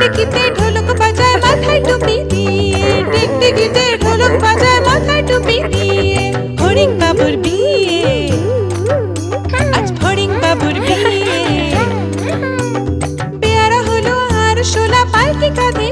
টিকটিকিতে ঢোলক বাজায় মাথায় টুপি দিয়ে, টিকটিকিতে ঢোলক বাজায় মাথায় টুপি দিয়ে। ফড়িং বাবুর বিয়ে, আজ ফড়িং বাবুর বিয়ে। বেয়ারা হলো আর শোলা পালকি কাঁধে